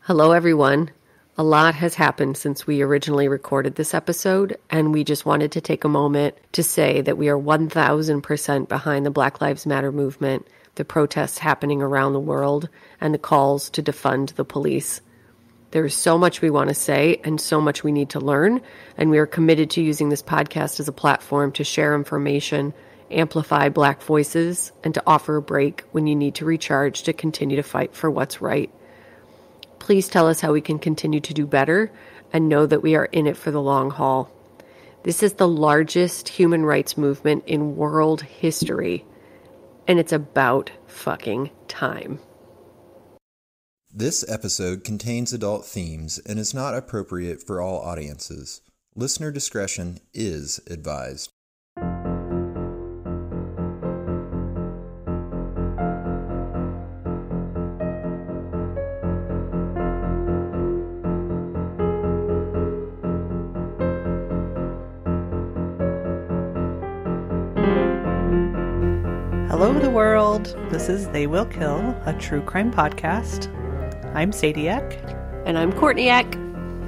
Hello, everyone. A lot has happened since we originally recorded this episode, and we just wanted to take a moment to say that we are 1,000% behind the Black Lives Matter movement, the protests happening around the world, and the calls to defund the police. There is so much we want to say and so much we need to learn, and we are committed to using this podcast as a platform to share information, amplify Black voices, and to offer a break when you need to recharge to continue to fight for what's right. Please tell us how we can continue to do better and know that we are in it for the long haul. This is the largest human rights movement in world history, and it's about fucking time. This episode contains adult themes and is not appropriate for all audiences. Listener discretion is advised. Hello, the world. This is They Will Kill, a true crime podcast. I'm Sadie-Eck. And I'm Courtney-Eck.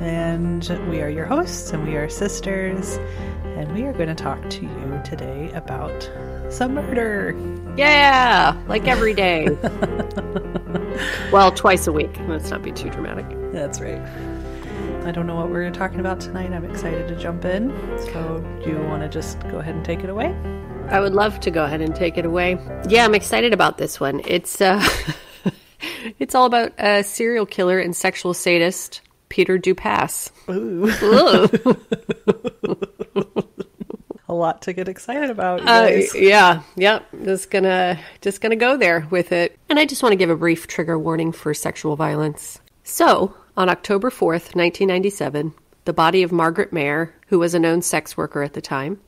And we are your hosts, and we are sisters. And we are going to talk to you today about some murder. Yeah, like every day. Well, twice a week. Let's not be too dramatic. That's right. I don't know what we're talking about tonight. I'm excited to jump in. So do you want to just go ahead and take it away? I would love to go ahead and take it away. Yeah, I'm excited about this one. It's it's all about a serial killer and sexual sadist, Peter Dupas. Ooh. A lot to get excited about, you guys. Yep. Just gonna go there with it. And I just want to give a brief trigger warning for sexual violence. So, on October 4th, 1997, the body of Margaret Mayer, who was a known sex worker at the time,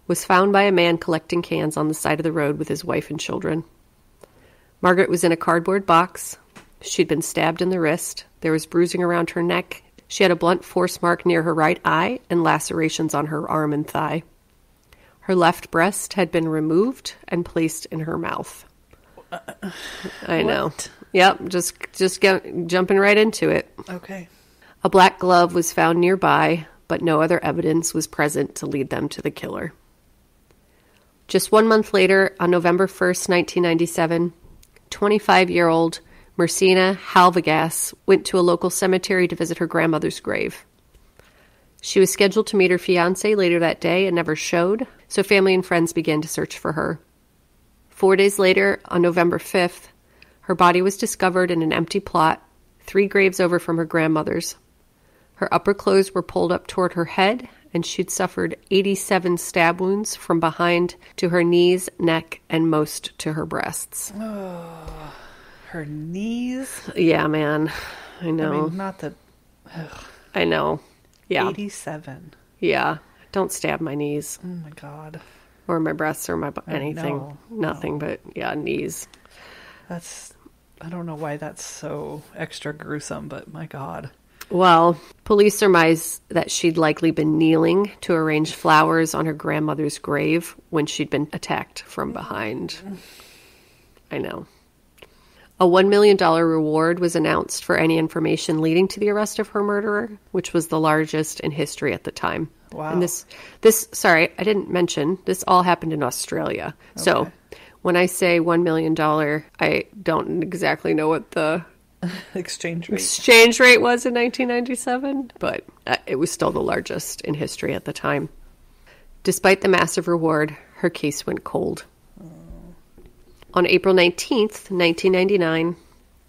was found by a man collecting cans on the side of the road with his wife and children. Margaret was in a cardboard box. She'd been stabbed in the wrist. There was bruising around her neck. She had a blunt force mark near her right eye and lacerations on her arm and thigh. Her left breast had been removed and placed in her mouth. I know. Yep, just jumping right into it. Okay. A black glove was found nearby, but no other evidence was present to lead them to the killer. Just 1 month later, on November 1st, 1997, 25-year-old Marcina Halvegas went to a local cemetery to visit her grandmother's grave. She was scheduled to meet her fiancé later that day and never showed, so family and friends began to search for her. 4 days later, on November 5th, her body was discovered in an empty plot, 3 graves over from her grandmother's. Her upper clothes were pulled up toward her head, and she'd suffered 87 stab wounds from behind to her knees, neck, and most to her breasts. Oh, her knees? Yeah, man. I know. I mean, not that... Ugh. I know. Yeah. 87. Yeah. Don't stab my knees. Oh, my God. Or my breasts or my anything. No, Nothing but, yeah, knees. That's... I don't know why that's so extra gruesome, but my God. Well, police surmise that she'd likely been kneeling to arrange flowers on her grandmother's grave when she'd been attacked from behind. I know. A $1 million reward was announced for any information leading to the arrest of her murderer, which was the largest in history at the time. Wow. And this, sorry, I didn't mention, this all happened in Australia. Okay. So when I say $1 million, I don't exactly know what the exchange rate was in 1997, but it was still the largest in history at the time. Despite the massive reward, her case went cold. On April 19th, 1999,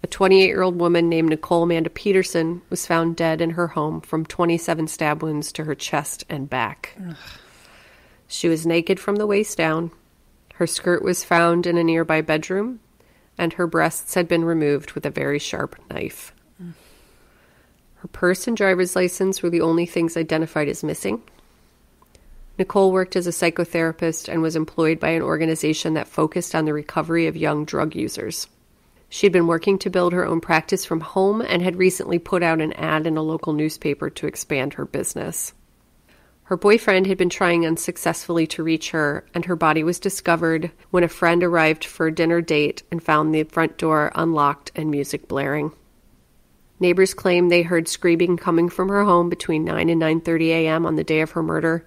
a 28-year-old woman named Nicole Amanda Peterson was found dead in her home from 27 stab wounds to her chest and back. Ugh. She was naked from the waist down. Her skirt was found in a nearby bedroom, and her breasts had been removed with a very sharp knife. Her purse and driver's license were the only things identified as missing. Nicole worked as a psychotherapist and was employed by an organization that focused on the recovery of young drug users. She'd been working to build her own practice from home and had recently put out an ad in a local newspaper to expand her business. Her boyfriend had been trying unsuccessfully to reach her, and her body was discovered when a friend arrived for a dinner date and found the front door unlocked and music blaring. Neighbors claim they heard screaming coming from her home between 9 and 9:30 a.m. on the day of her murder.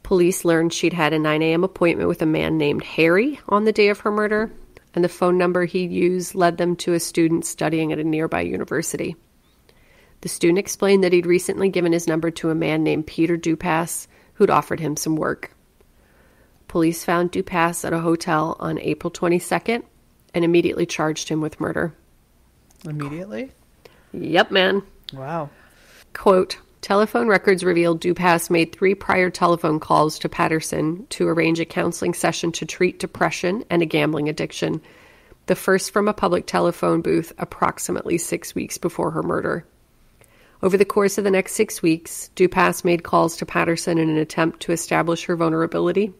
Police learned she'd had a 9 a.m. appointment with a man named Harry on the day of her murder, and the phone number he'd used led them to a student studying at a nearby university. The student explained that he'd recently given his number to a man named Peter Dupas, who'd offered him some work. Police found Dupas at a hotel on April 22nd and immediately charged him with murder. Immediately? Yep, man. Wow. Quote, telephone records revealed Dupas made 3 prior telephone calls to Patterson to arrange a counseling session to treat depression and a gambling addiction, the first from a public telephone booth approximately 6 weeks before her murder. Over the course of the next 6 weeks, Dupas made calls to Patterson in an attempt to establish her vulnerability.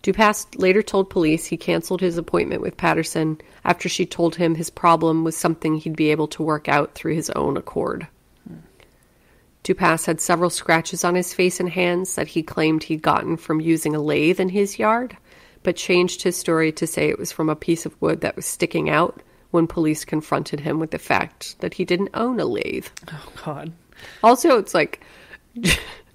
Dupas later told police he canceled his appointment with Patterson after she told him his problem was something he'd be able to work out through his own accord. Dupas had several scratches on his face and hands that he claimed he'd gotten from using a lathe in his yard, but changed his story to say it was from a piece of wood that was sticking out when police confronted him with the fact that he didn't own a lathe. Oh, God. Also, it's like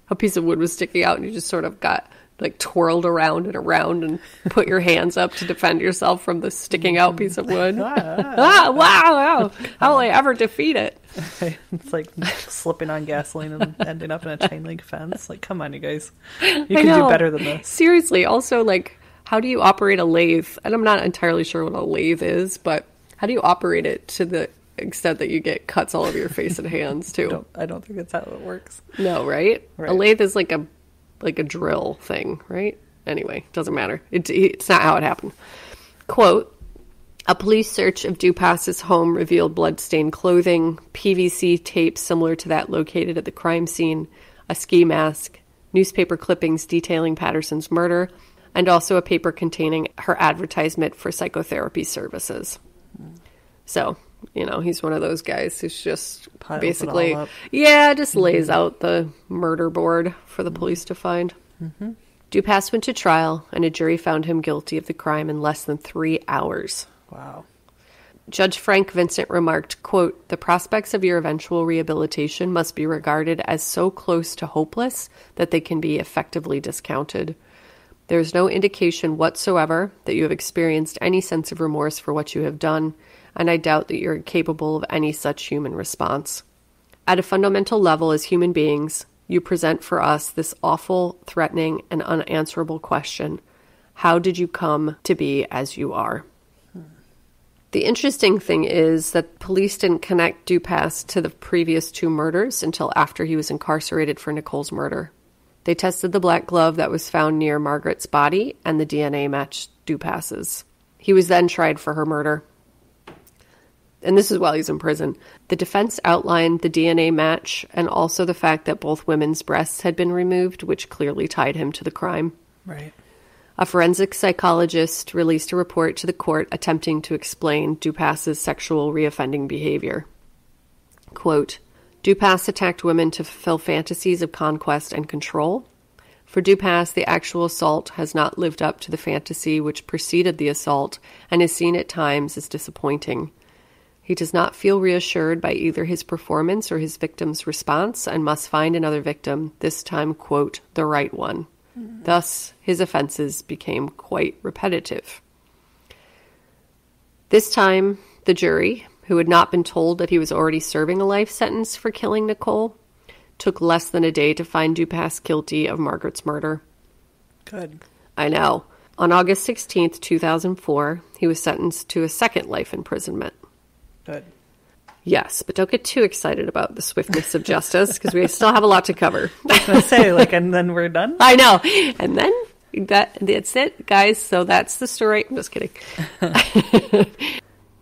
a piece of wood was sticking out and you just sort of got like twirled around and put your hands up to defend yourself from the sticking out piece of wood. Wow. How will I ever defeat it? It's like slipping on gasoline and ending up in a chain link fence. Like, come on, you guys. You can do better than this. Seriously. Also, like, how do you operate a lathe? And I'm not entirely sure what a lathe is, but how do you operate it to the extent that you get cuts all over your face and hands, too? I don't think that's how it works. No, right? A lathe is like a drill thing, right? Anyway, doesn't matter. It's not how it happened. Quote, a police search of Dupas's home revealed blood-stained clothing, PVC tape similar to that located at the crime scene, a ski mask, newspaper clippings detailing Patterson's murder, and also a paper containing her advertisement for psychotherapy services. So, you know, he's one of those guys who's just basically, just lays out the murder board for the police to find. Mm-hmm. Dupas went to trial, and a jury found him guilty of the crime in less than 3 hours. Wow. Judge Frank Vincent remarked, quote, the prospects of your eventual rehabilitation must be regarded as so close to hopeless that they can be effectively discounted. There is no indication whatsoever that you have experienced any sense of remorse for what you have done, and I doubt that you're capable of any such human response. At a fundamental level as human beings, you present for us this awful, threatening, and unanswerable question. How did you come to be as you are? The interesting thing is that police didn't connect Dupas to the previous 2 murders until after he was incarcerated for Nicole's murder. They tested the black glove that was found near Margaret's body, and the DNA matched Dupas's. He was then tried for her murder. And this is while he's in prison. The defense outlined the DNA match and also the fact that both women's breasts had been removed, which clearly tied him to the crime. Right. A forensic psychologist released a report to the court attempting to explain Dupas's sexual reoffending behavior. Quote, Dupas attacked women to fulfill fantasies of conquest and control. For Dupas, the actual assault has not lived up to the fantasy which preceded the assault and is seen at times as disappointing. He does not feel reassured by either his performance or his victim's response and must find another victim, this time, quote, the right one. Mm-hmm. Thus, his offenses became quite repetitive. This time, the jury, who had not been told that he was already serving a life sentence for killing Nicole, took less than a day to find Dupas guilty of Margaret's murder. Good. I know. On August 16th, 2004, he was sentenced to a second life imprisonment. Good. Yes, but don't get too excited about the swiftness of justice, because we still have a lot to cover. I was going to say, like, and then we're done? I know. And then that's it, guys. So that's the story. I'm just kidding.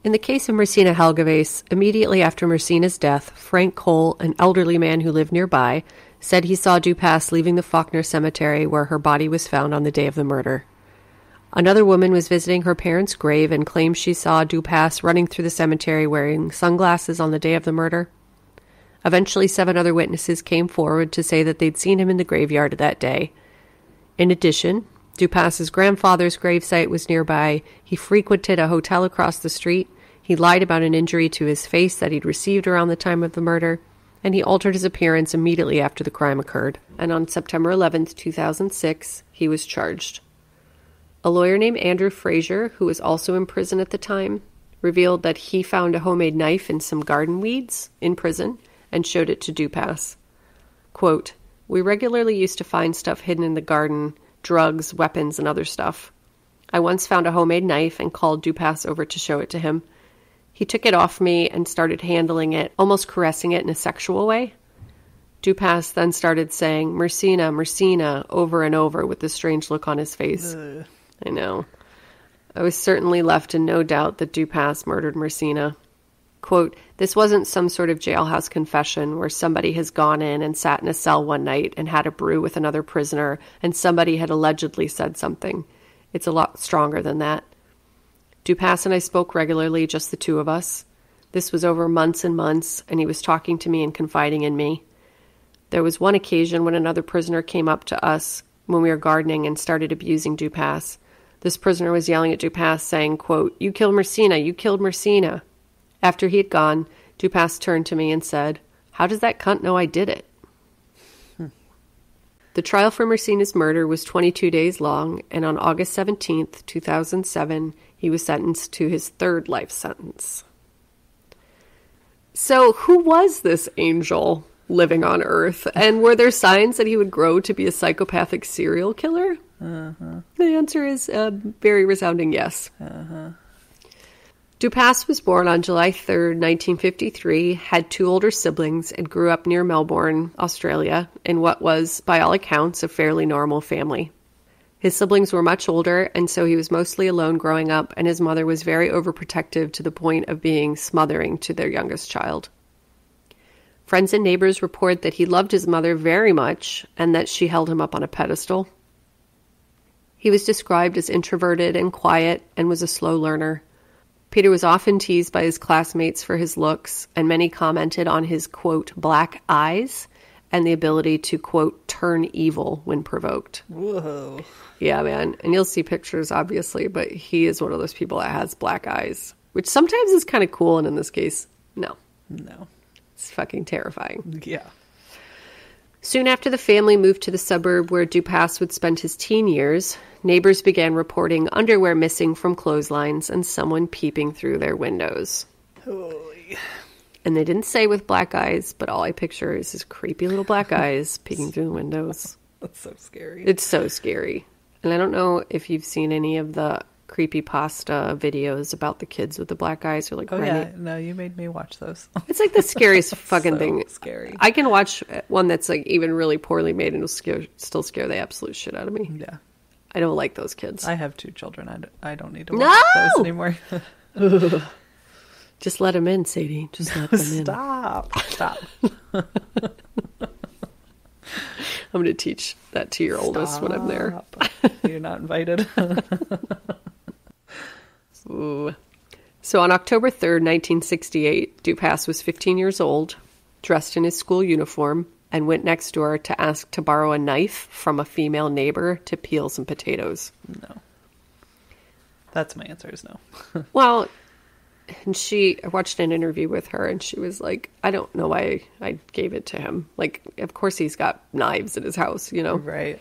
In the case of Marcina Helgevaes, immediately after Marcina's death, Frank Cole, an elderly man who lived nearby, said he saw Dupas leaving the Faulkner Cemetery where her body was found on the day of the murder. Another woman was visiting her parents' grave and claimed she saw Dupas running through the cemetery wearing sunglasses on the day of the murder. Eventually, 7 other witnesses came forward to say that they'd seen him in the graveyard that day. In addition, Dupas's grandfather's gravesite was nearby. He frequented a hotel across the street. He lied about an injury to his face that he'd received around the time of the murder, and he altered his appearance immediately after the crime occurred. And on September 11th, 2006, he was charged. A lawyer named Andrew Frazier, who was also in prison at the time, revealed that he found a homemade knife and some garden weeds in prison and showed it to Dupas. Quote, "We regularly used to find stuff hidden in the garden, drugs, weapons, and other stuff. I once found a homemade knife and called Dupas over to show it to him. He took it off me and started handling it, almost caressing it in a sexual way. Dupas then started saying, 'Mersina, Mersina,' over and over with this strange look on his face." I know. I was certainly left in no doubt that Dupas murdered Mersina. Quote, "This wasn't some sort of jailhouse confession where somebody has gone in and sat in a cell one night and had a brew with another prisoner and somebody had allegedly said something. It's a lot stronger than that. Dupas and I spoke regularly, just the two of us. This was over months and months, and he was talking to me and confiding in me. There was one occasion when another prisoner came up to us when we were gardening and started abusing Dupas. This prisoner was yelling at Dupas, saying, quote, 'You killed Mersina, you killed Mersina.' After he had gone, Dupas turned to me and said, 'How does that cunt know I did it?'" The trial for Mersina's murder was 22 days long, and on August 17th, 2007, he was sentenced to his third life sentence. So, who was this angel living on Earth? And were there signs that he would grow to be a psychopathic serial killer? The answer is a very resounding yes. Dupas was born on July 3rd, 1953, had two older siblings, and grew up near Melbourne, Australia, in what was, by all accounts, a fairly normal family. His siblings were much older, and so he was mostly alone growing up, and his mother was very overprotective to the point of being smothering to their youngest child. Friends and neighbors report that he loved his mother very much, and that she held him up on a pedestal. He was described as introverted and quiet, and was a slow learner. Peter was often teased by his classmates for his looks, and many commented on his, quote, black eyes, and the ability to, quote, turn evil when provoked. Whoa. Yeah, man. And you'll see pictures, obviously, but he is one of those people that has black eyes, which sometimes is kind of cool, and in this case, no. It's fucking terrifying. Yeah. Soon after the family moved to the suburb where Dupas would spend his teen years, neighbors began reporting underwear missing from clotheslines and someone peeping through their windows. Holy. And they didn't say with black eyes, but all I picture is his creepy little black eyes peeking through the windows. That's so scary. It's so scary. And I don't know if you've seen any of the creepypasta videos about the kids with the black eyes. Or like, yeah. No, you made me watch those. It's like the scariest fucking thing. Scary. I can watch one that's like even really poorly made and it'll still scare the absolute shit out of me. Yeah. I don't like those kids. I have two children. I don't need to watch those anymore. Just let them in, Sadie. Just let them in. Stop. I'm going to teach that to your oldest when I'm there. You're not invited. Ooh. So on October 3rd, 1968, Dupas was 15 years old, dressed in his school uniform, and went next door to ask to borrow a knife from a female neighbor to peel some potatoes. No. That's my answer is no. Well, and I watched an interview with her, and she was like, I don't know why I gave it to him. Like, of course he's got knives in his house, you know? Right.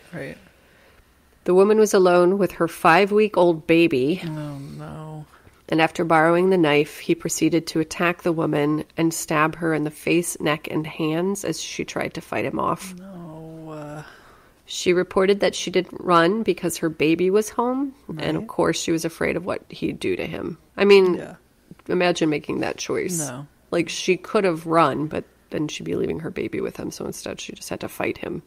The woman was alone with her 5-week-old baby. Oh, no. And after borrowing the knife, he proceeded to attack the woman and stab her in the face, neck, and hands as she tried to fight him off. No. She reported that she didn't run because her baby was home. Right. And, of course, she was afraid of what he'd do to him. I mean, imagine making that choice. No. Like, she could have run, but then she'd be leaving her baby with him. So instead, she just had to fight him.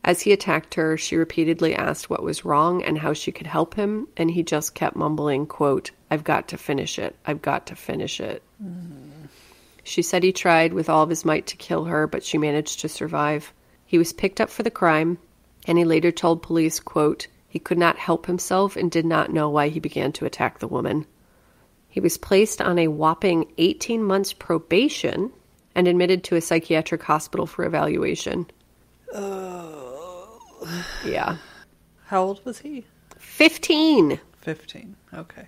As he attacked her, she repeatedly asked what was wrong and how she could help him, and he just kept mumbling, quote, "I've got to finish it. I've got to finish it." She said he tried with all of his might to kill her, but she managed to survive. He was picked up for the crime, and he later told police, quote, he could not help himself and did not know why he began to attack the woman. He was placed on a whopping 18 months probation and admitted to a psychiatric hospital for evaluation. Yeah. How old was he? 15. 15. Okay.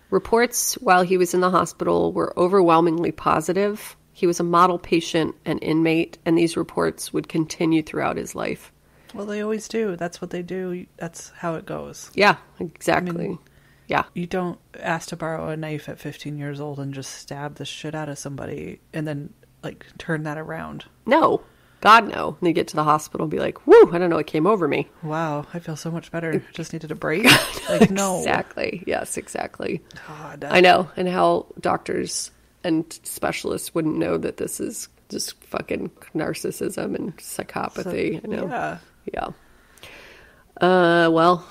Reports while he was in the hospital were overwhelmingly positive. He was a model patient and inmate, and these reports would continue throughout his life. Well, they always do. That's what they do. That's how it goes. Yeah, exactly. I mean, yeah. You don't ask to borrow a knife at 15 years old and just stab the shit out of somebody and then, like, turn that around. No. God, no. And you get to the hospital and be like, whoo, I don't know what came over me. Wow, I feel so much better. Just needed a break. Like, no. Exactly. Yes, exactly. God. I know. And how doctors and specialists wouldn't know that this is just fucking narcissism and psychopathy. I know. Yeah. Yeah. Well,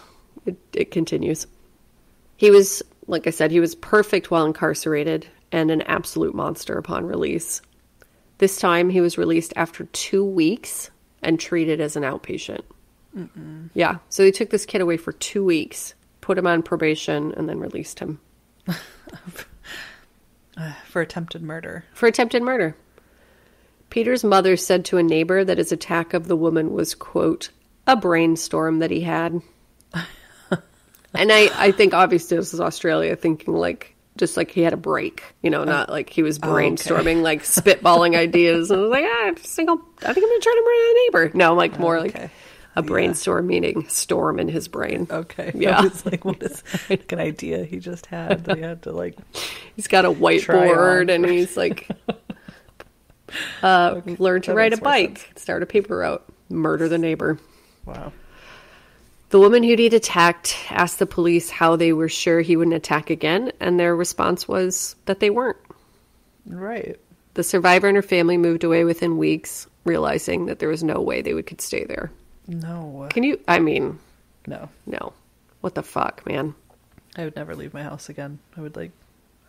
it continues. He was, like I said, he was perfect while incarcerated and an absolute monster upon release. This time, he was released after 2 weeks and treated as an outpatient. Mm-mm. Yeah, so they took this kid away for 2 weeks, put him on probation, and then released him. For attempted murder. For attempted murder. Peter's mother said to a neighbor that his attack of the woman was, quote, a brainstorm that he had. And I think, obviously, this is Australia, thinking, like, just like he had a break, you know, not like he was brainstorming, like spitballing ideas. And I was like, I think I'm going to try to murder a neighbor. No, like more like a brainstorm, meaning storm in his brain. Okay. Yeah. I was like, what is like an idea he just had that he had to like. He's got a whiteboard and he's like, learn to ride a bike, start a paper route, murder the neighbor. Wow. The woman who he'd attacked asked the police how they were sure he wouldn't attack again, and their response was that they weren't. Right. The survivor and her family moved away within weeks, realizing that there was no way they could stay there. No. Can you, I mean... No. No. What the fuck, man? I would never leave my house again. I would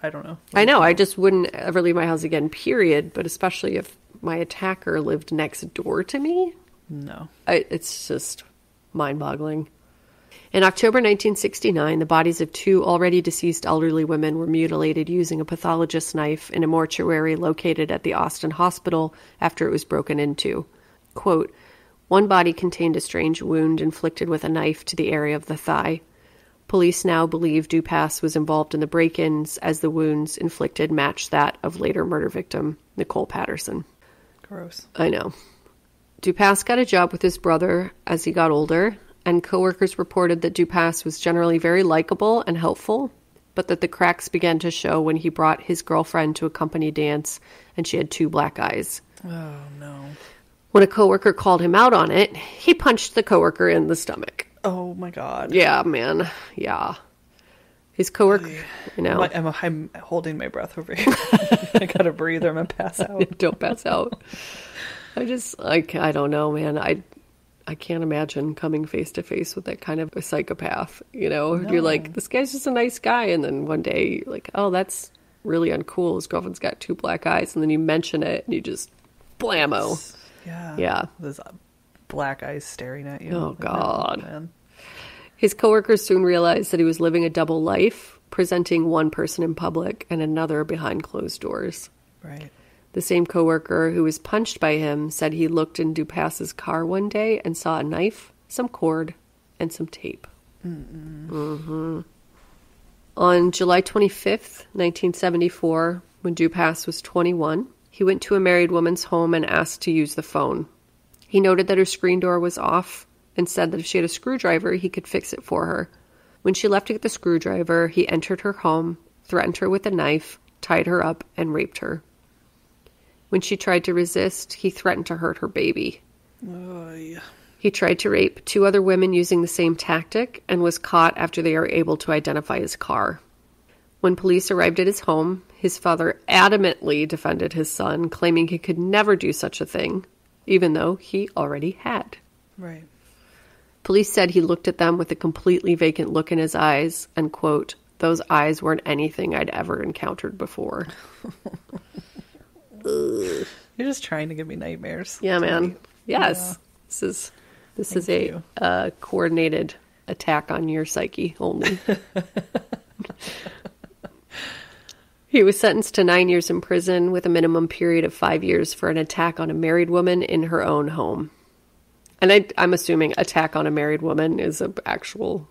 I don't know. I know, I just wouldn't ever leave my house again, period, but especially if my attacker lived next door to me. No. It's just... mind-boggling. In October 1969, the bodies of 2 already deceased elderly women were mutilated using a pathologist's knife in a mortuary located at the Austin Hospital after it was broken into. Quote, one body contained a strange wound inflicted with a knife to the area of the thigh. Police now believe Dupas was involved in the break-ins as the wounds inflicted matched that of later murder victim Nicole Patterson. Gross. I know. Dupas got a job with his brother as he got older, and coworkers reported that Dupas was generally very likable and helpful, but that the cracks began to show when he brought his girlfriend to a company dance, and she had 2 black eyes. Oh, no. When a coworker called him out on it, he punched the coworker in the stomach. Oh, my God. Yeah, man. Yeah. His coworker, you know. I'm holding my breath over here. I gotta breathe or I'm gonna pass out. Don't pass out. I don't know, man. I can't imagine coming face to face with that kind of a psychopath, you know? No. You're like, this guy's just a nice guy, and then one day you're like, oh, that's really uncool. His girlfriend's got 2 black eyes, and then you mention it, and you just blammo. Yeah. Yeah. There's black eyes staring at you. Oh, God. No, man. His coworkers soon realized that he was living a double life, presenting one person in public and another behind closed doors. Right. The same coworker who was punched by him said he looked in Dupas's car one day and saw a knife, some cord, and some tape. Mm-hmm. On July 25th, 1974, when Dupas was 21, he went to a married woman's home and asked to use the phone. He noted that her screen door was off and said that if she had a screwdriver, he could fix it for her. When she left to get the screwdriver, he entered her home, threatened her with a knife, tied her up, and raped her. When she tried to resist, he threatened to hurt her baby. Oh, yeah. He tried to rape 2 other women using the same tactic and was caught after they were able to identify his car. When police arrived at his home, his father adamantly defended his son, claiming he could never do such a thing, even though he already had. Right. Police said he looked at them with a completely vacant look in his eyes, and, quote, those eyes weren't anything I'd ever encountered before. You're just trying to give me nightmares. Yeah, man. Yes. Yeah. This is a coordinated attack on your psyche only. He was sentenced to 9 years in prison with a minimum period of 5 years for an attack on a married woman in her own home. And I'm assuming attack on a married woman is an actual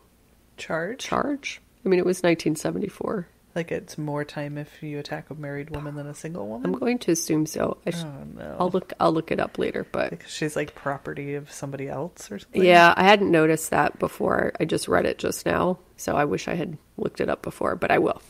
charge. I mean, it was 1974. Like it's more time if you attack a married woman than a single woman? I'm going to assume so. Oh, no. I'll look it up later, but Because she's like property of somebody else or something? yeah, I hadn't noticed that before. I just read it just now, so I wish I had looked it up before, but I will.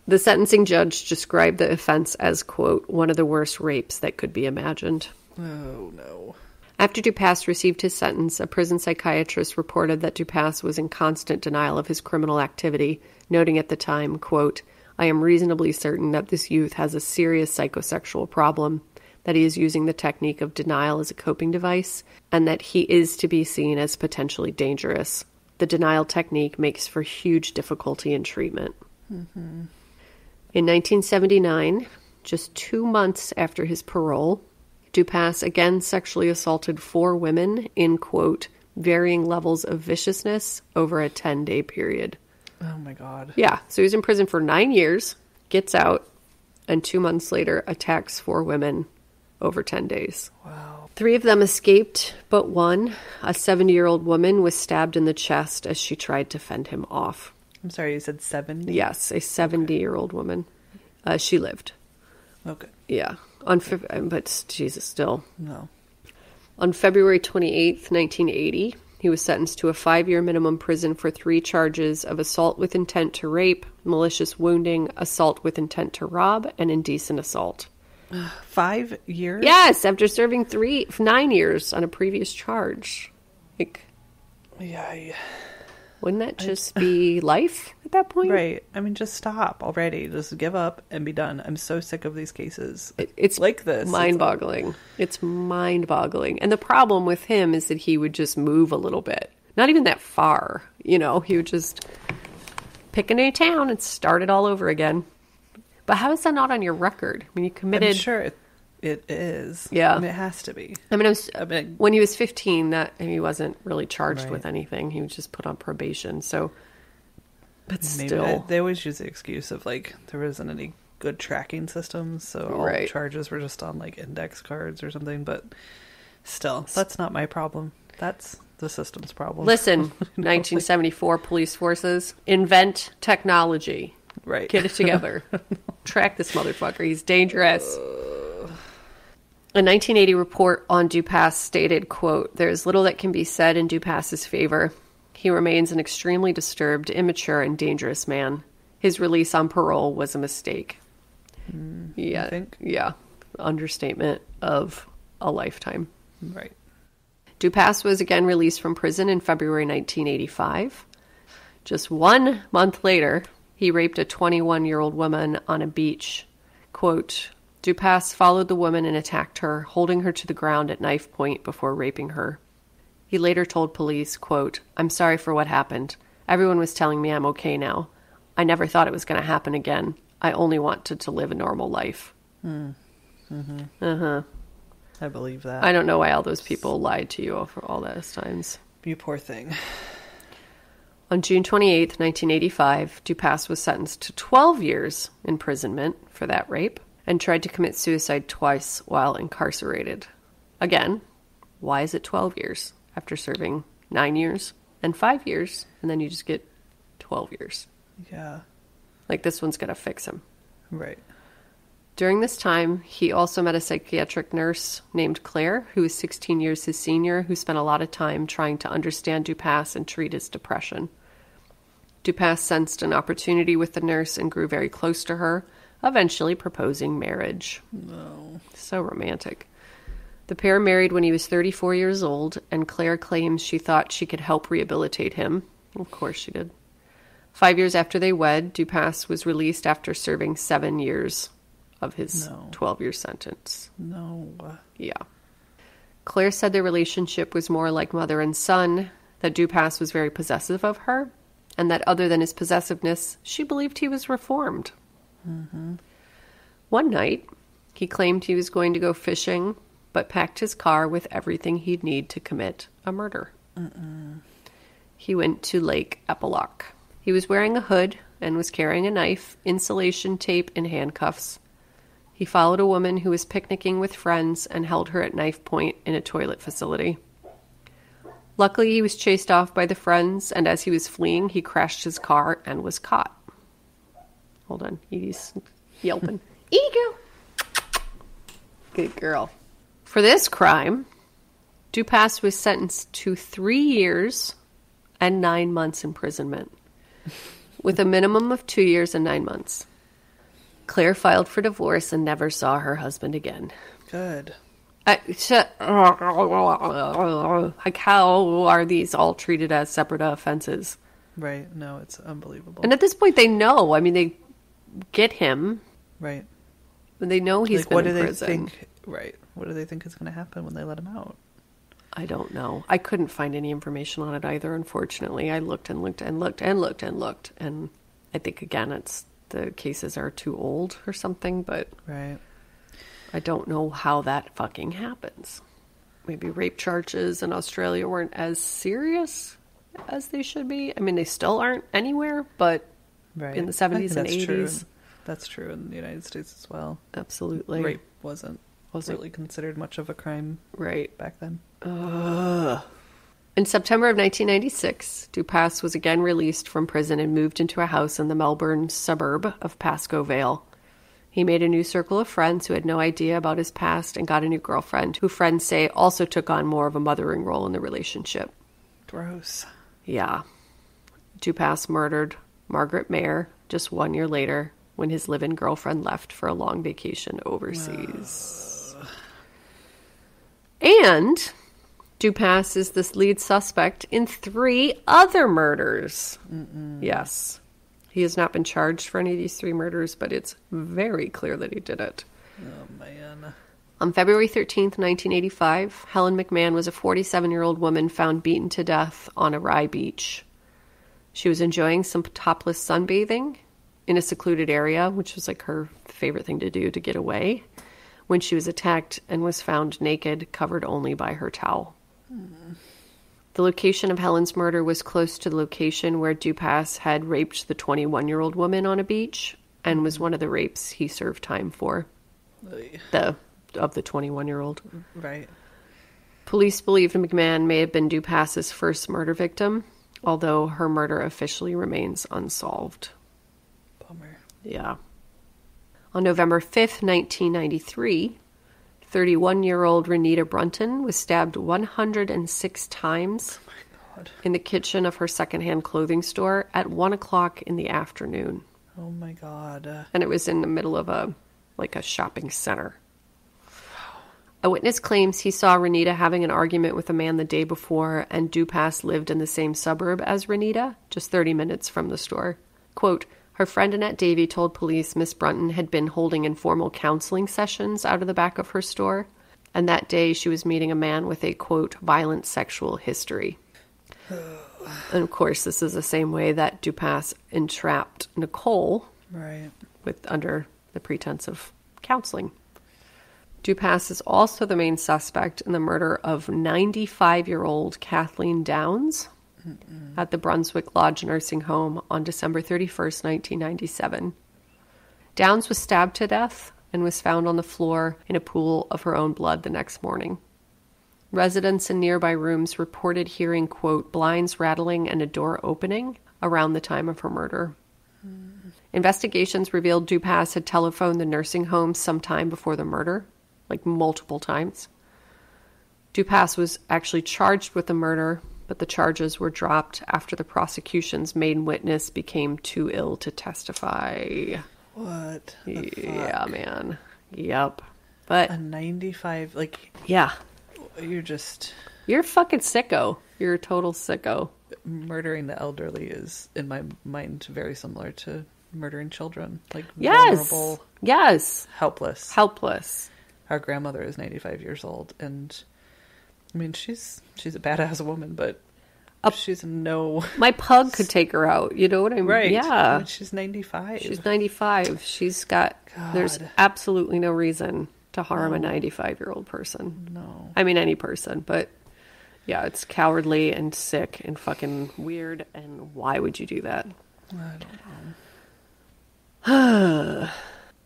The sentencing judge described the offense as, quote, one of the worst rapes that could be imagined. Oh, no. After Dupas received his sentence, a prison psychiatrist reported that Dupas was in constant denial of his criminal activity, noting at the time, quote, I am reasonably certain that this youth has a serious psychosexual problem, that he is using the technique of denial as a coping device, and that he is to be seen as potentially dangerous. The denial technique makes for huge difficulty in treatment. Mm-hmm. In 1979, just 2 months after his parole, Dupas again sexually assaulted 4 women in, quote, varying levels of viciousness over a 10-day period. Oh, my God. Yeah, so he was in prison for 9 years, gets out, and 2 months later attacks 4 women over 10 days. Wow. 3 of them escaped, but one, a 70-year-old woman, was stabbed in the chest as she tried to fend him off. I'm sorry, you said 70? Yes, a 70-year-old woman. She lived. Okay. Yeah. But Jesus, still. No. On February 28th, 1980, he was sentenced to a 5-year minimum prison for 3 charges of assault with intent to rape, malicious wounding, assault with intent to rob, and indecent assault. 5 years? Yes, after serving 9 years on a previous charge. Like, Yeah. wouldn't that just be life at that point? Right. I mean, just stop already. Just give up and be done. I'm so sick of these cases. It's like this. Mind-boggling. It's mind-boggling. And the problem with him is that he would just move a little bit. Not even that far. You know, he would just pick a new town and start it all over again. But how is that not on your record? I mean, you committed... I'm sure it is. Yeah. I mean, it has to be. I mean, when he was 15, he wasn't really charged with anything. He was just put on probation. So, but Maybe still... they always use the excuse of, like, there wasn't any good tracking systems, so all charges were just on, like, index cards or something. But still, that's not my problem. That's the system's problem. Listen, 1974 police forces, invent technology. Right. Get it together. Track this motherfucker. He's dangerous. A 1980 report on Dupas stated, quote, there is little that can be said in Dupas's favor. He remains an extremely disturbed, immature, and dangerous man. His release on parole was a mistake. You think? Yeah. Understatement of a lifetime. Right. Dupas was again released from prison in February 1985. Just 1 month later, he raped a 21-year-old woman on a beach. Quote, Dupas followed the woman and attacked her, holding her to the ground at knife point before raping her. He later told police, quote, I'm sorry for what happened. Everyone was telling me I'm okay now. I never thought it was going to happen again. I only wanted to live a normal life. Mm-hmm. Uh-huh. I believe that. I don't know why all those people lied to you for all those times. You poor thing. On June 28, 1985, Dupas was sentenced to 12 years imprisonment for that rape and tried to commit suicide twice while incarcerated. Again, why is it 12 years after serving 9 years and 5 years, and then you just get 12 years? Yeah. Like, this one's going to fix him. Right. During this time, he also met a psychiatric nurse named Claire, who was 16 years his senior, who spent a lot of time trying to understand Dupas and treat his depression. Dupas sensed an opportunity with the nurse and grew very close to her, eventually proposing marriage. No. So romantic. The pair married when he was 34 years old, and Claire claims she thought she could help rehabilitate him. Of course she did. 5 years after they wed, Dupas was released after serving 7 years of his 12-year sentence. No. Yeah. Claire said their relationship was more like mother and son, that Dupas was very possessive of her, and that other than his possessiveness, she believed he was reformed. Mm-hmm. One night, he claimed he was going to go fishing, but packed his car with everything he'd need to commit a murder. He went to Lake Epilock. He was wearing a hood and was carrying a knife, insulation tape, and handcuffs. He followed a woman who was picnicking with friends and held her at knife point in a toilet facility. Luckily, he was chased off by the friends, and as he was fleeing, he crashed his car and was caught. Hold on. Edie's yelping. Edie girl. Good girl. For this crime, Dupas was sentenced to 3 years and 9 months imprisonment, with a minimum of 2 years and 9 months. Claire filed for divorce and never saw her husband again. Good. Like, how are these all treated as separate offenses? Right. No, it's unbelievable. And at this point, they know. I mean, they get him. Right. And they know he's been in prison. Think? Right. What do they think is going to happen when they let him out? I don't know. I couldn't find any information on it either, unfortunately. I looked and looked and looked and looked and looked. And I think, again, it's the cases are too old or something, but right. I don't know how that fucking happens. Maybe rape charges in Australia weren't as serious as they should be. I mean, they still aren't anywhere, but right. in the 70s and 80s. True. That's true in the United States as well. Absolutely. Rape wasn't really considered much of a crime back then. In September of 1996, Dupas was again released from prison and moved into a house in the Melbourne suburb of Pascoe Vale. He made a new circle of friends who had no idea about his past and got a new girlfriend, who friends say also took on more of a mothering role in the relationship. Gross. Yeah. Dupas murdered Margaret Mayer just 1 year later when his live-in girlfriend left for a long vacation overseas. And Dupas is this lead suspect in 3 other murders. Yes. He has not been charged for any of these 3 murders, but it's very clear that he did it. Oh, man. On February 13th, 1985, Helen McMahon was a 47-year-old woman found beaten to death on a Rye beach. She was enjoying some topless sunbathing in a secluded area, which was like her favorite thing to do to get away, when she was attacked and was found naked, covered only by her towel. The location of Helen's murder was close to the location where Dupas had raped the 21-year-old woman on a beach, and was one of the rapes he served time for. Of the 21-year-old. Right. Police believed McMahon may have been Dupas's first murder victim, although her murder officially remains unsolved. Bummer. Yeah. On November 5th, 1993, 31-year-old Renita Brunton was stabbed 106 times in the kitchen of her secondhand clothing store at 1 o'clock in the afternoon. Oh my God. And it was in the middle of a shopping center. A witness claims he saw Renita having an argument with a man the day before, and Dupas lived in the same suburb as Renita, just 30 minutes from the store. Quote, her friend Annette Davey told police Miss Brunton had been holding informal counseling sessions out of the back of her store, and that day she was meeting a man with a, quote, violent sexual history. And of course, this is the same way that Dupas entrapped Nicole, right, under the pretense of counseling. Dupas is also the main suspect in the murder of 95-year-old Kathleen Downs at the Brunswick Lodge nursing home on December 31st, 1997. Downs was stabbed to death and was found on the floor in a pool of her own blood the next morning. Residents in nearby rooms reported hearing, quote, blinds rattling and a door opening around the time of her murder. Investigations revealed Dupas had telephoned the nursing home sometime before the murder, multiple times. Dupas was actually charged with the murder, but the charges were dropped after the prosecution's main witness became too ill to testify. What the fuck? Man. Yep. But a 95, yeah. You're a fucking sicko. You're a total sicko. Murdering the elderly is, in my mind, very similar to murdering children. Yes. Vulnerable. Yes. Helpless. Our grandmother is 95 years old, and I mean, she's a badass woman, but she's my pug could take her out. You know what I mean? Right. Yeah. I mean, she's 95. She's got, there's absolutely no reason to harm a 95-year-old person. No. I mean, any person, but yeah, it's cowardly and sick and fucking weird, and why would you do that? I don't know.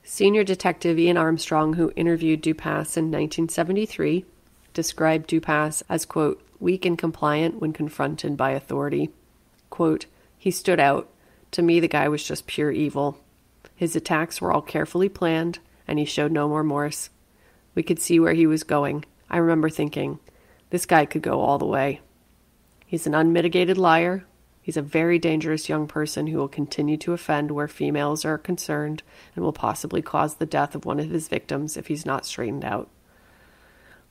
Senior Detective Ian Armstrong, who interviewed Dupas in 1973, described Dupas as, quote, weak and compliant when confronted by authority. Quote, he stood out. To me, the guy was just pure evil. His attacks were all carefully planned, and he showed no remorse. We could see where he was going. I remember thinking, this guy could go all the way. He's an unmitigated liar. He's a very dangerous young person who will continue to offend where females are concerned and will possibly cause the death of one of his victims if he's not straightened out.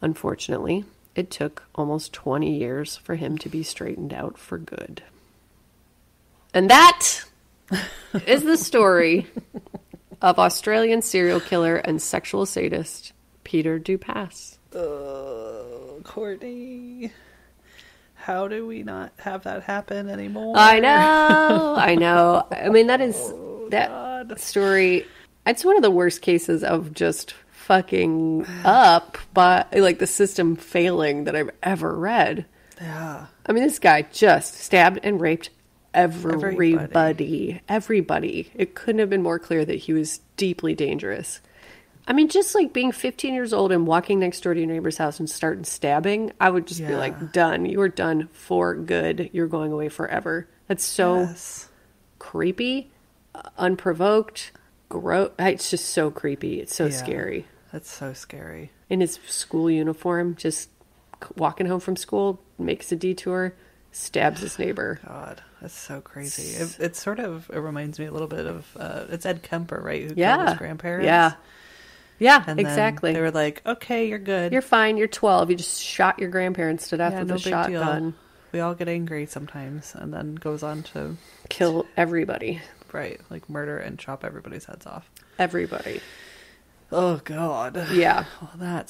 Unfortunately, it took almost 20 years for him to be straightened out for good. And that is the story of Australian serial killer and sexual sadist Peter Dupas. Courtney, how do we not have that happen anymore? I know. I mean, that story, it's one of the worst cases of just fucking up, but like the system failing that I've ever read. Yeah. I mean, this guy just stabbed and raped everybody. It couldn't have been more clear that he was deeply dangerous. I mean, just like being 15 years old and walking next door to your neighbor's house and starting stabbing, I would just be like, done. You are done for good. You're going away forever. That's so creepy, unprovoked, gross. It's just so creepy. It's so scary. That's so scary. In his school uniform, just walking home from school, makes a detour, stabs his neighbor. God, that's so crazy. It reminds me a little bit of, it's Ed Kemper, right? Who killed his grandparents. Yeah, and exactly. They were like, okay, you're good. You're fine. You're 12. You just shot your grandparents to death with a shotgun. We all get angry sometimes, and then goes on to kill everybody. Right, like murder and chop everybody's heads off. Everybody. Oh, God. Yeah. Well,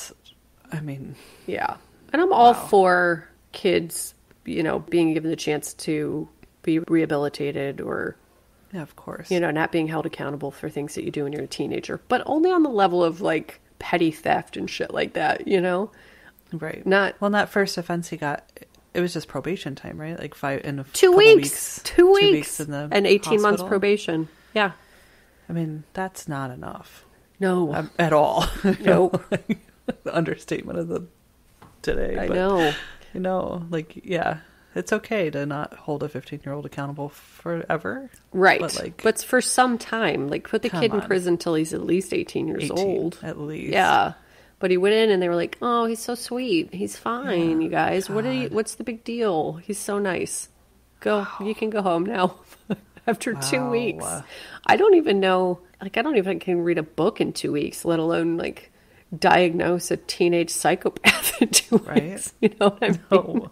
yeah. And I'm all for kids, being given the chance to be rehabilitated or... Yeah, of course. Not being held accountable for things that you do when you're a teenager, but only on the level of like petty theft and shit like that, Right. Not well, in that first offense he got, it was just probation time, right? Like 2 weeks. 2 weeks in the and 18 months hospital. Probation. Yeah. I mean, that's not enough. No. At all. Nope. The understatement of the today. I know. It's okay to not hold a 15-year-old accountable forever. Right. But for some time. Like, put the kid in prison till he's at least 18 years old. At least. Yeah. But he went in and they were like, oh, he's so sweet. He's fine, you guys. God. What's the big deal? He's so nice. You can go home now. After 2 weeks. I don't even know. I don't even can read a book in 2 weeks, let alone, diagnose a teenage psychopath in 2 weeks. You know what I mean? No.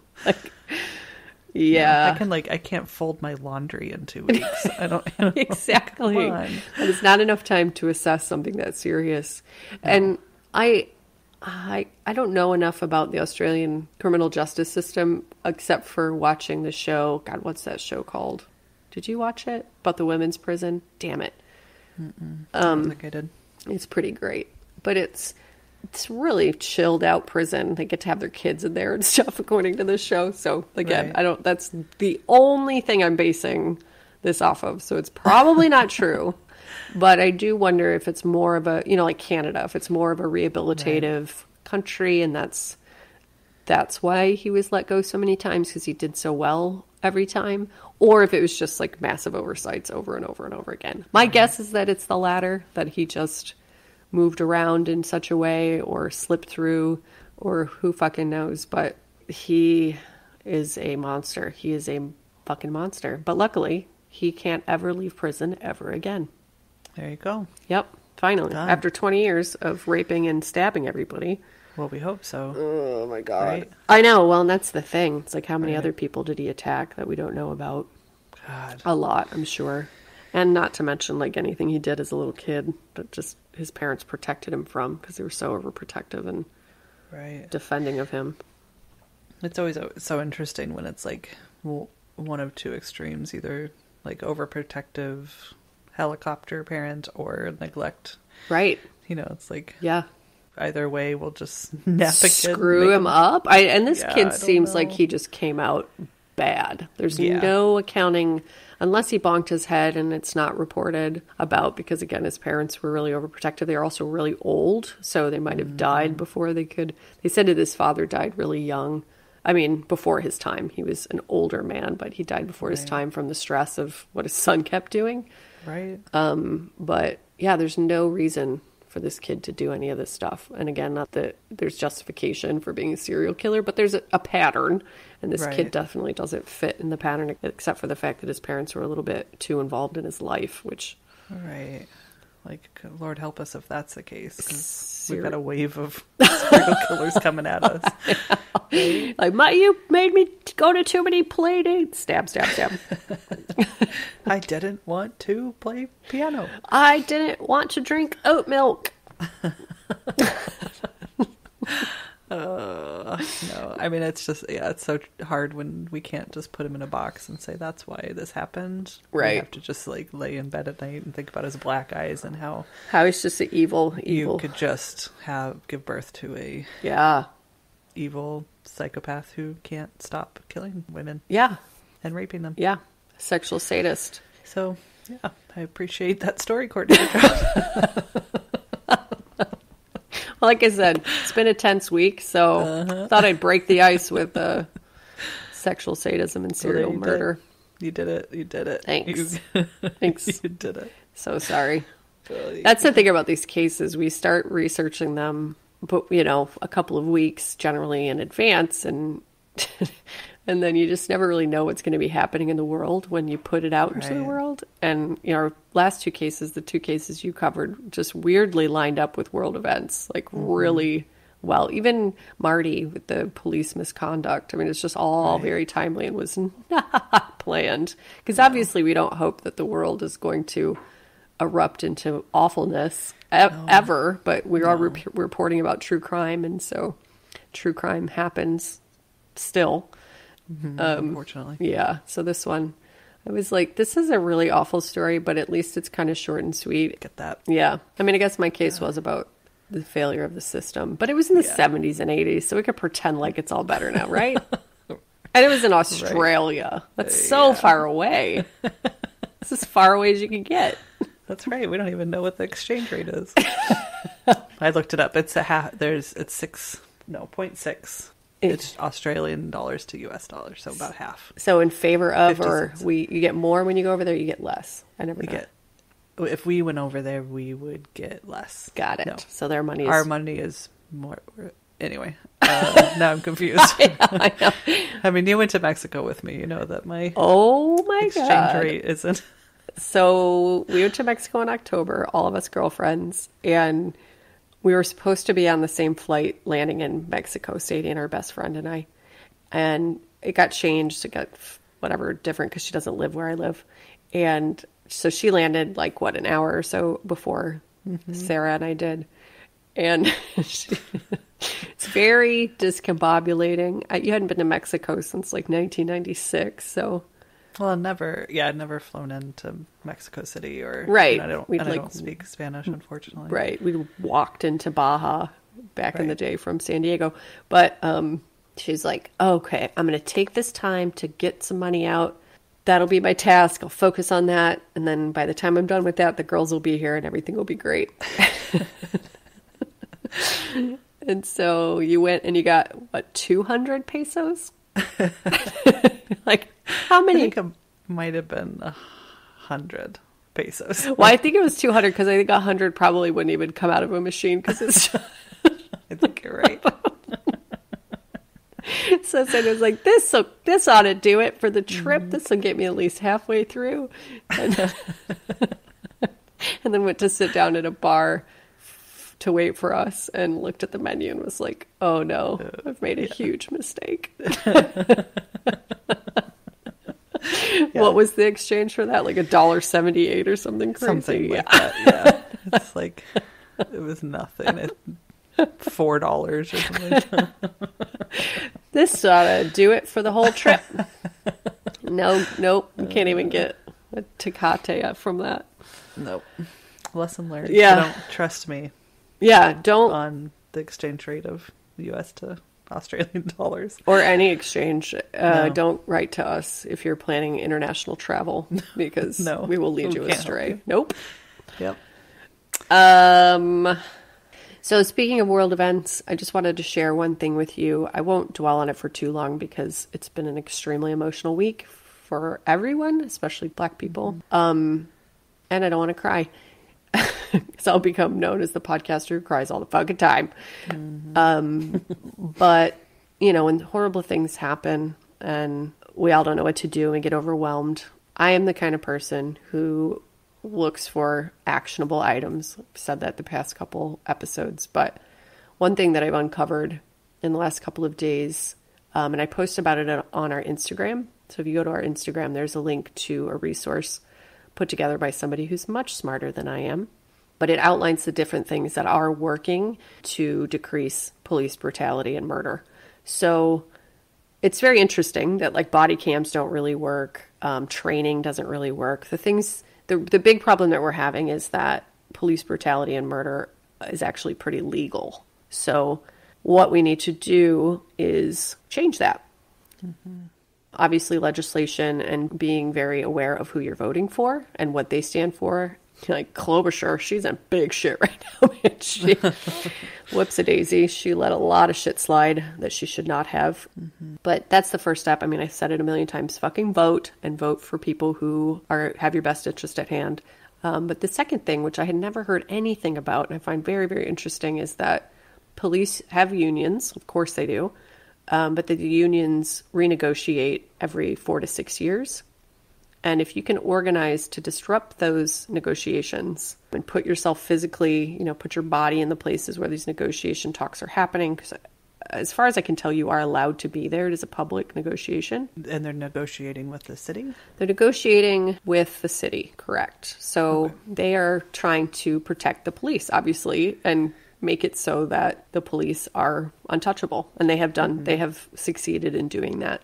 Yeah. I can't fold my laundry in 2 weeks. I don't exactly. And it's not enough time to assess something that serious. No. And I don't know enough about the Australian criminal justice system except for watching the show. God, what's that show called? Did you watch it? About the women's prison? Damn it. I don't think I did. It's pretty great. But it's really chilled out prison. They get to have their kids in there and stuff according to the show. So again, that's the only thing I'm basing this off of. So it's probably not true, but I do wonder if it's more of a, like Canada, if it's more of a rehabilitative country. And that's why he was let go so many times, because he did so well every time. Or if it was just massive oversights over and over and over again. My guess is that it's the latter, that he just moved around in such a way or slipped through, or who fucking knows. But he is a monster. He is a fucking monster. But luckily, he can't ever leave prison ever again. There you go. Yep. Finally. Done. After 20 years of raping and stabbing everybody. Well, we hope so. Oh, my God. Right? I know. Well, and that's the thing. It's how many other people did he attack that we don't know about? God. A lot, I'm sure. And not to mention, anything he did as a little kid that just his parents protected him from, because they were so overprotective and defending of him. It's always so interesting when it's one of two extremes, either overprotective helicopter parent or neglect. Right. It's yeah. Either way, we'll just nap a kid. Screw him up. And this kid seems like he just came out bad. There's no accounting, unless he bonked his head and it's not reported about, because again, his parents were really overprotective. They were also really old, so they might have died before they could. They said that his father died really young. I mean, before his time. He was an older man, but he died before his time from the stress of what his son kept doing. Right. But there's no reason for this kid to do any of this stuff. And again, not that there's justification for being a serial killer, but there's a pattern. And this kid definitely doesn't fit in the pattern, except for the fact that his parents were a little bit too involved in his life, which... Right. Like, Lord help us if that's the case. 'Cause we've got a wave of serial killers coming at us. Right? Like, you made me go to too many play dates. Stab, stab, stab. I didn't want to play piano. I didn't want to drink oat milk. No, I mean, it's just, it's so hard when we can't just put him in a box and say that's why this happened. Right. We have to just like lay in bed at night and think about his black eyes and how he's just an evil. You could just give birth to a evil psychopath who can't stop killing women. Yeah. And raping them. Yeah. Sexual sadist. So, yeah, I appreciate that story, Courtney. Well, like I said, it's been a tense week, so thought I'd break the ice with sexual sadism and serial murder. You did it. You did it. Thanks. Thanks. You did it. So sorry. That's the thing about these cases. We start researching them, but a couple of weeks generally in advance, and and then you just never really know what's going to be happening in the world when you put it out into the world. And our last two cases, the two cases you covered, just weirdly lined up with world events, like really well. Even Marty with the police misconduct. I mean, it's just all very timely and was not planned. Because obviously we don't hope that the world is going to erupt into awfulness ever, but we are reporting about true crime, and so true crime happens still. Unfortunately. Yeah. So this one, I was like, this is a really awful story, but at least it's kind of short and sweet. Get that. Yeah. I mean, I guess my case was about the failure of the system, but it was in the 70s and 80s, so we could pretend like it's all better now, right? And it was in Australia. That's so far away. It's as far away as you can get. That's right. We don't even know what the exchange rate is. I looked it up. It's it's 0.6. It's Australian dollars to US dollars, so about half. So in favor of, or you get more when you go over there, you get less. I never know. If we went over there, we would get less. Got it. No. So our money is more. Anyway, now I'm confused. I know. I mean, you went to Mexico with me. You know that my exchange rate isn't. So we went to Mexico in October, all of us girlfriends, and we were supposed to be on the same flight landing in Mexico City, and our best friend and I. And it got changed. It got different because she doesn't live where I live. And so she landed an hour or so before Sarah and I did. And it's very discombobulating. You hadn't been to Mexico since 1996, so... Well, I'd never flown into Mexico City or... Right. I don't speak Spanish, unfortunately. Right. We walked into Baja back in the day from San Diego. But she's like, okay, I'm going to take this time to get some money out. That'll be my task. I'll focus on that. And then by the time I'm done with that, the girls will be here and everything will be great. And so you went and you got, 200 pesos? How many? I think it might have been 100 pesos. Well, I think it was 200 because I think 100 probably wouldn't even come out of a machine because it's... I think you're right. So it was like, this ought to do it for the trip. This will get me at least halfway through. And then went to sit down at a bar to wait for us and looked at the menu and was like, oh no, I've made a huge mistake. What was the exchange for that? $1.78 or something crazy? Something like that, yeah. It's like, it was nothing. $4 or something. This ought to do it for the whole trip. Nope. You can't even get a Tecate from that. Nope. Lesson learned. Yeah. So don't trust me. Yeah, don't. On the exchange rate of US to Australian dollars. Or any exchange. No. Don't write to us if you're planning international travel because we will lead you astray. Nope. Yep. So speaking of world events, I just wanted to share one thing with you. I won't dwell on it for too long because it's been an extremely emotional week for everyone, especially Black people. And I don't want to cry. So I'll become known as the podcaster who cries all the fucking time. But, you know, when horrible things happen and we all don't know what to do and get overwhelmed, I am the kind of person who looks for actionable items. I've said that the past couple episodes, but one thing that I've uncovered in the last couple of days, and I post about it on our Instagram. So if you go to our Instagram, there's a link to a resource put together by somebody who's much smarter than I am. But it outlines the different things that are working to decrease police brutality and murder. So it's very interesting that like body cams don't really work. Training doesn't really work. The big problem that we're having is that police brutality and murder is actually pretty legal. So what we need to do is change that. Obviously, legislation and being very aware of who you're voting for and what they stand for. Like Klobuchar, she's in big shit right now, man. She, whoops-a-daisy, she let a lot of shit slide that she should not have. But that's the first step. I mean, I said it a million times, fucking vote, and vote for people who have your best interest at hand. But the second thing, which I had never heard anything about, and I find very, very interesting, is that police have unions. Of course they do. But the unions renegotiate every 4 to 6 years. And if you can organize to disrupt those negotiations and put yourself physically, you know, put your body in the places where these negotiation talks are happening, because as far as I can tell, you are allowed to be there. It is a public negotiation. And they're negotiating with the city? They're negotiating with the city, correct. So They are trying to protect the police, obviously, and make it so that the police are untouchable. And they have done, they have succeeded in doing that.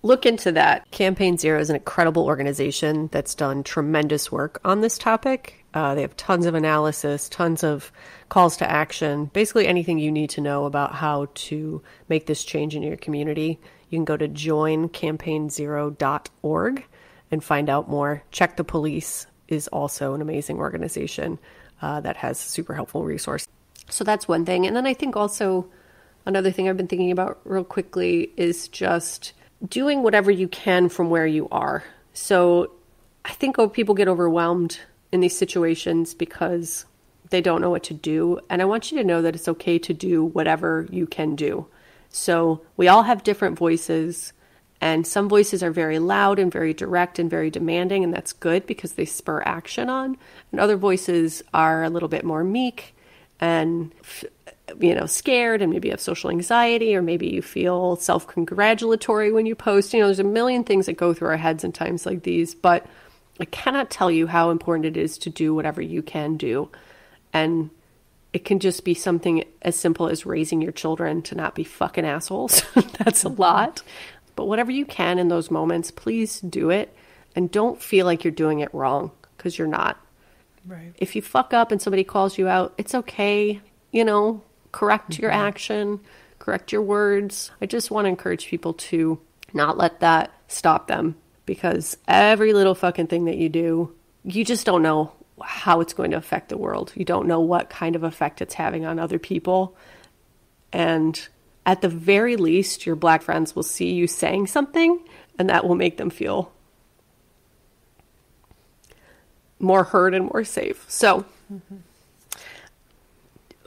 Look into that. Campaign Zero is an incredible organization that's done tremendous work on this topic. They have tons of analysis, tons of calls to action, basically anything you need to know about how to make this change in your community. You can go to joincampaignzero.org and find out more. Check the Police is also an amazing organization that has super helpful resources. So that's one thing. And then I think also another thing I've been thinking about real quickly is just doing whatever you can from where you are. So I think people get overwhelmed in these situations because they don't know what to do. And I want you to know that it's okay to do whatever you can do. So we all have different voices, and some voices are very loud and very direct and very demanding, and that's good because they spur action on. And other voices are a little bit more meek and scared, and maybe have social anxiety, or maybe you feel self-congratulatory when you post. There's a million things that go through our heads in times like these, but I cannot tell you how important it is to do whatever you can do. And it can just be something as simple as raising your children to not be fucking assholes. That's a lot. But whatever you can in those moments, please do it. And don't feel like you're doing it wrong, because you're not. Right. If you fuck up and somebody calls you out, it's okay. Correct your action, correct your words. I just want to encourage people to not let that stop them, because every little fucking thing that you do, you just don't know how it's going to affect the world. You don't know what kind of effect it's having on other people. And at the very least, your Black friends will see you saying something, and that will make them feel more heard and more safe. So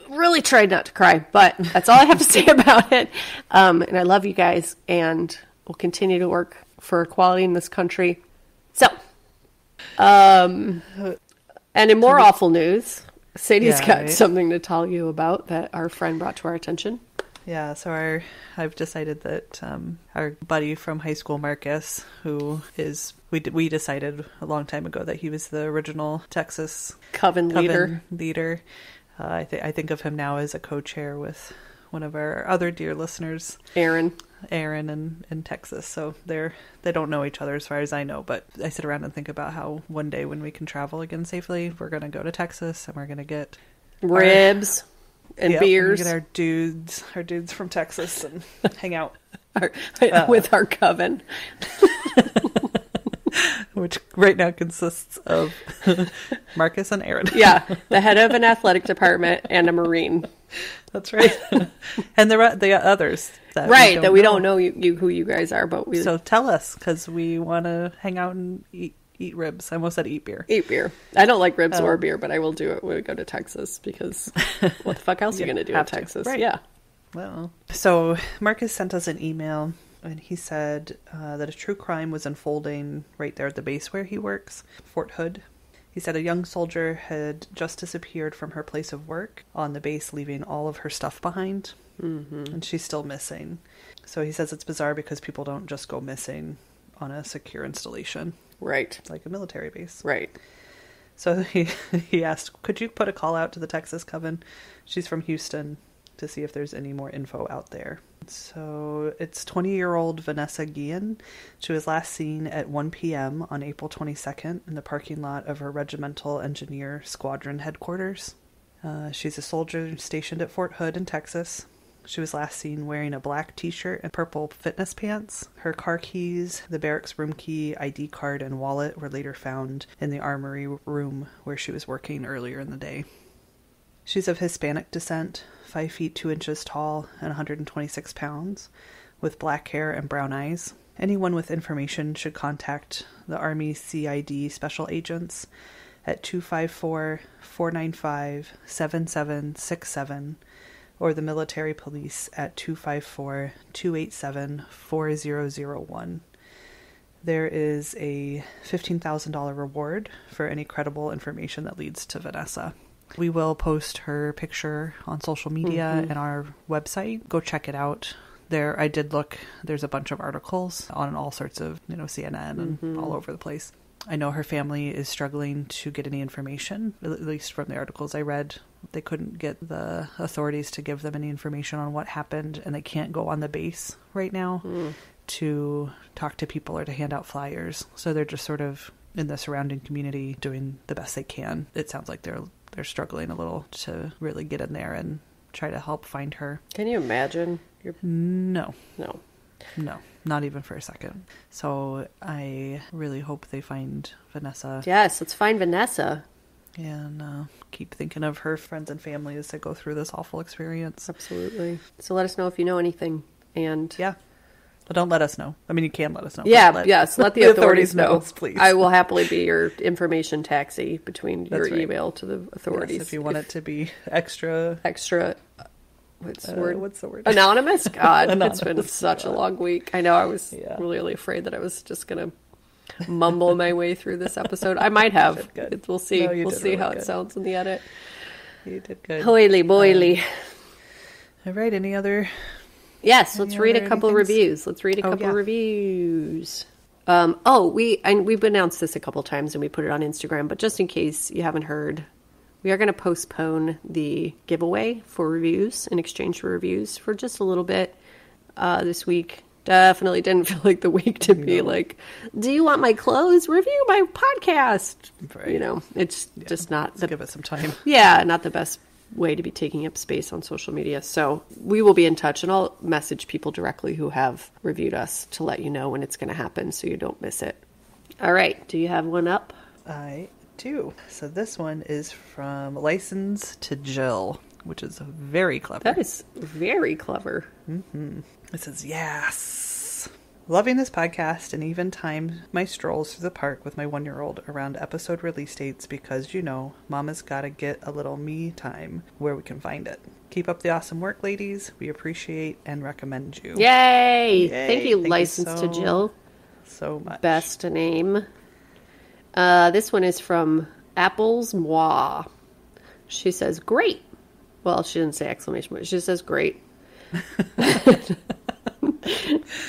really tried not to cry, but that's all I have to say about it. And I love you guys, and we'll continue to work for equality in this country. So, and in more awful news, Sadie's got something to tell you about that our friend brought to our attention. Yeah, so I've decided that our buddy from high school, Marcus, who is, we decided a long time ago that he was the original Texas Coven leader. I think of him now as a co-chair with one of our other dear listeners, Aaron in Texas. So they don't know each other as far as I know, but I sit around and think about how one day when we can travel again safely, we're going to go to Texas and we're going to get ribs and beers. We're going to get our dudes from Texas and hang out with our coven. Which right now consists of Marcus and Aaron. Yeah, the head of an athletic department and a Marine. That's right. And the others. That we don't know who you guys are, but So tell us, because we want to hang out and eat Eat ribs. I almost said eat beer. Eat beer. I don't like ribs or beer, but I will do it when we go to Texas because what the fuck else are you going to do in Texas? Right. Yeah. Well, so Marcus sent us an email and he said that a true crime was unfolding right there at the base where he works, Fort Hood. He said a young soldier had just disappeared from her place of work on the base, leaving all of her stuff behind. Mm-hmm. And she's still missing. So he says it's bizarre because people don't just go missing on a secure installation. Right. Like a military base. Right. So he asked, could you put a call out to the Texas Coven? She's from Houston, to see if there's any more info out there. So it's 20-year-old Vanessa Guillen. She was last seen at 1 p.m. on April 22nd in the parking lot of her Regimental Engineer Squadron headquarters. She's a soldier stationed at Fort Hood in Texas. She was last seen wearing a black t-shirt and purple fitness pants. Her car keys, the barracks room key, ID card, and wallet were later found in the armory room where she was working earlier in the day. She's of Hispanic descent, 5 feet 2 inches tall and 126 pounds, with black hair and brown eyes. Anyone with information should contact the Army CID Special Agents at 254-495-7767 or the military police at 254-287-4001. There is a $15,000 reward for any credible information that leads to Vanessa. We will post her picture on social media and our website. Go check it out. There, I did look. There's a bunch of articles on all sorts of, CNN and all over the place. I know her family is struggling to get any information, at least from the articles I read. They couldn't get the authorities to give them any information on what happened, and they can't go on the base right now to talk to people or to hand out flyers. So they're just sort of in the surrounding community doing the best they can. It sounds like they're struggling a little to really get in there and try to help find her. Can you imagine? No, not even for a second. So I really hope they find Vanessa. Yes, let's find Vanessa. And keep thinking of her friends and family as they go through this awful experience. Absolutely. So let us know if you know anything. And yeah. Well, don't let us know. I mean, you can let us know. Yeah, let the authorities know. Please. I will happily be your information taxi between your email to the authorities. Yes, if you want it to be extra. What's the word? Anonymous? God, Anonymous. It's been such a long week. I know I was really afraid that I was just going to mumble my way through this episode. I might have. We'll see. No, we'll see really how it sounds in the edit. You did good. Hoily boily. All right. Any other? Yes. Let's read a couple reviews. We've announced this a couple times and we put it on Instagram, but just in case you haven't heard, we are going to postpone the giveaway for reviews in exchange for reviews for just a little bit this week. Definitely didn't feel like the week to be like, do you want my clothes? Review my podcast. Right. It's just not. Let's give it some time. Yeah, not the best way to be taking up space on social media. So we will be in touch and I'll message people directly who have reviewed us to let you know when it's going to happen so you don't miss it. All right. Do you have one up? I do. So this one is from License to Jill, which is very clever. That is very clever. Mm-hmm. It says, yes. Loving this podcast and even time my strolls through the park with my 1-year-old around episode release dates because, Mama's got to get a little me time where we can find it. Keep up the awesome work, ladies. We appreciate and recommend you. Yay! Thank you, License to Jill. So much. Best name. This one is from Apples Moi. She says, great. Well, she didn't say exclamation point. She says, great.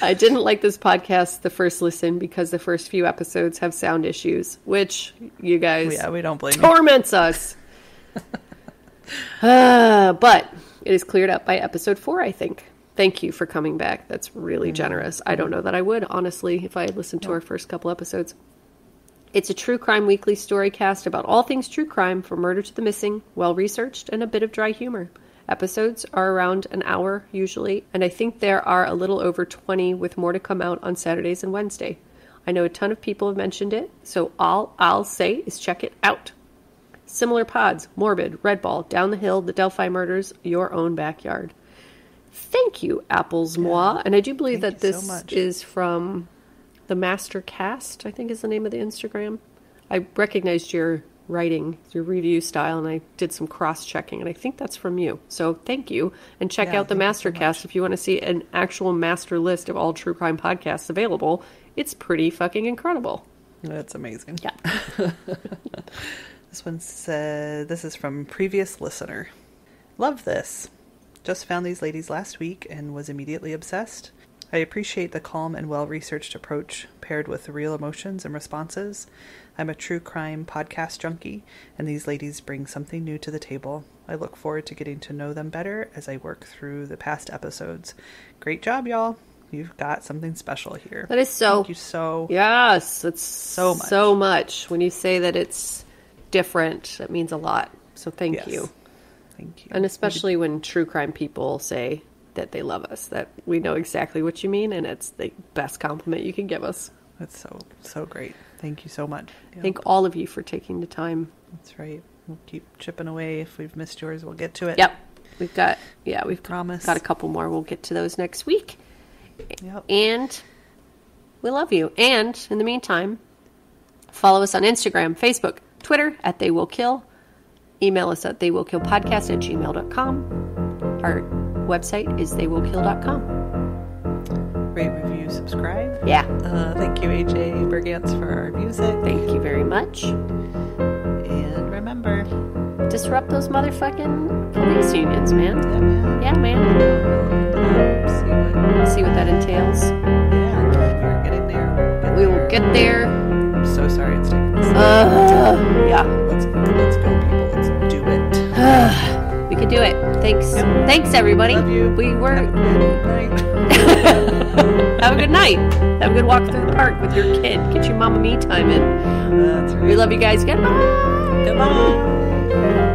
I didn't like this podcast the first listen because the first few episodes have sound issues, which you guys we don't blame torments us. But it is cleared up by episode 4, I think. Thank you for coming back. That's really generous. I don't know that I would, honestly, if I had listened to our first couple episodes. It's a true crime weekly story cast about all things true crime, from murder to the missing, well-researched, and a bit of dry humor. Episodes are around an hour, usually, and I think there are a little over 20, with more to come out on Saturdays and Wednesday. I know a ton of people have mentioned it, so all I'll say is check it out. Similar pods, Morbid, Redball, Down the Hill, The Delphi Murders, Your Own Backyard. Thank you, Apples Moi. And I do believe that this is from The Master Cast, I think is the name of the Instagram. I recognized your writing, your review style, and I did some cross-checking, and I think that's from you. So thank you. And check out the Master Cast if you want to see an actual master list of all true crime podcasts available. It's pretty fucking incredible. That's amazing. Yeah. This one said, this is from previous listener. Love this. Just found these ladies last week and was immediately obsessed. I appreciate the calm and well-researched approach paired with the real emotions and responses. I'm a true crime podcast junkie, and these ladies bring something new to the table. I look forward to getting to know them better as I work through the past episodes. Great job, y'all. You've got something special here. That is so... Thank you so... Yes, it's so much. So much. When you say that it's different, that means a lot. So thank you. Thank you. And especially when true crime people say that they love us, that we know exactly what you mean, and it's the best compliment you can give us. That's so great. Thank you so much. Yep. Thank all of you for taking the time. That's right. We'll keep chipping away. If we've missed yours, we'll get to it. Yep. We've got a couple more. We'll get to those next week. Yep. And we love you. And in the meantime, follow us on Instagram, Facebook, Twitter at They Will Kill. Email us at theywillkillpodcast@gmail.com. Our website is theywillkill.com. Rate, review, subscribe. Yeah. Thank you, AJ Bergantz, for our music. Thank you very much. And remember, disrupt those motherfucking police unions, man. Yeah, man. See what that entails. Yeah, we're getting there. We will get there. I'm so sorry it's taking this long. Yeah. Let's go, people. Let's do it. We could do it. Thanks. Yep. Thanks, everybody. Love you. We were. Have a good night. Have a good night. Have a good walk through the park with your kid. Get your Mama Me time in. That's right. We love you guys. Goodbye. Goodbye.